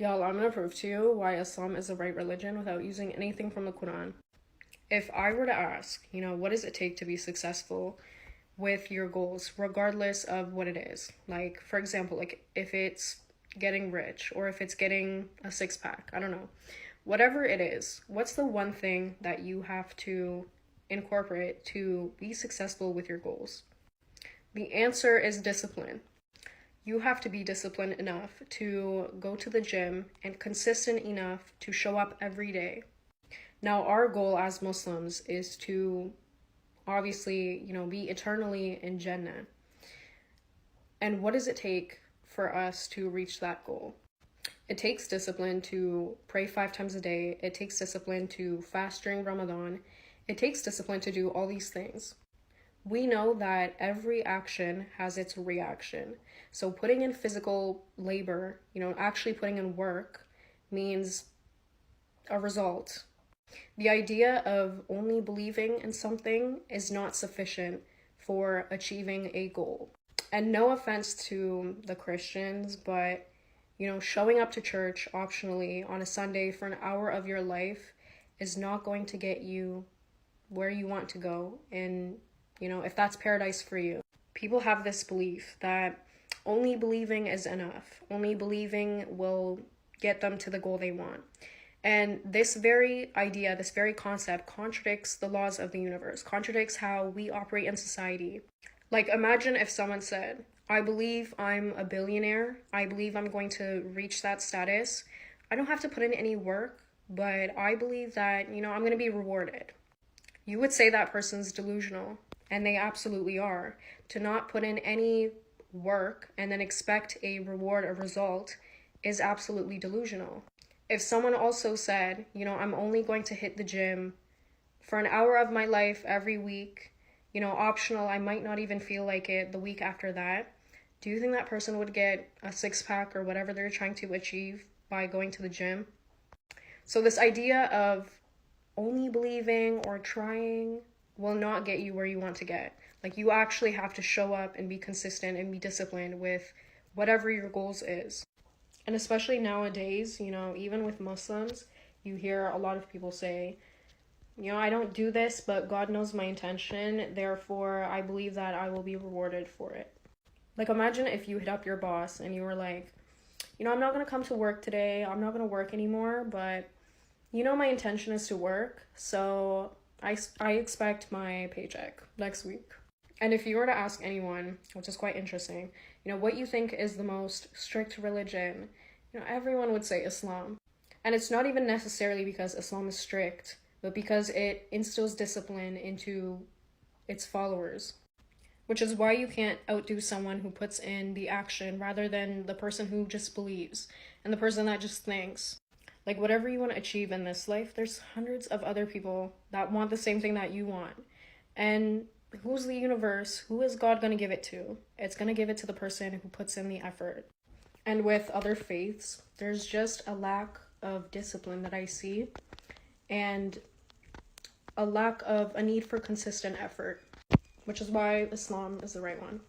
Y'all, I'm gonna prove to you why Islam is the right religion without using anything from the Quran. If I were to ask, what does it take to be successful with your goals, regardless of what it is? Like, for example, like if it's getting rich or if it's getting a six pack, I don't know. Whatever it is, what's the one thing that you have to incorporate to be successful with your goals? The answer is discipline. You have to be disciplined enough to go to the gym and consistent enough to show up every day. Now, our goal as Muslims is to obviously, be eternally in Jannah. And what does it take for us to reach that goal? It takes discipline to pray 5 times a day. It takes discipline to fast during Ramadan. It takes discipline to do all these things. We know that every action has its reaction. So putting in physical labor, actually putting in work means a result. The idea of only believing in something is not sufficient for achieving a goal. And no offense to the Christians, but showing up to church optionally on a Sunday for an hour of your life is not going to get you where you want to go. And, if that's paradise for you. People have this belief that only believing is enough. Only believing will get them to the goal they want. And this very idea, this very concept contradicts the laws of the universe, contradicts how we operate in society. Like, imagine if someone said, I believe I'm a billionaire. I believe I'm going to reach that status. I don't have to put in any work, but I believe that, I'm going to be rewarded. You would say that person's delusional, and they absolutely are. To not put in any work and then expect a reward, a result, is absolutely delusional. If someone also said, I'm only going to hit the gym for an hour of my life every week, optional, I might not even feel like it the week after that, do you think that person would get a six pack or whatever they're trying to achieve by going to the gym? So this idea of only believing or trying will not get you where you want to get. Like, you actually have to show up and be consistent and be disciplined with whatever your goals is. And especially nowadays, even with Muslims, you hear a lot of people say, I don't do this, but God knows my intention. Therefore, I believe that I will be rewarded for it. Like, imagine if you hit up your boss and you were like, I'm not going to come to work today. I'm not going to work anymore, but my intention is to work. So I expect my paycheck next week. And if you were to ask anyone, which is quite interesting, what you think is the most strict religion, everyone would say Islam. And it's not even necessarily because Islam is strict, but because it instills discipline into its followers. Which is why you can't outdo someone who puts in the action rather than the person who just believes and the person that just thinks. Like, whatever you want to achieve in this life, there's hundreds of other people that want the same thing that you want. And who's the universe? Who is God going to give it to? It's going to give it to the person who puts in the effort. And with other faiths, there's just a lack of discipline that I see, and a lack of a need for consistent effort, which is why Islam is the right one.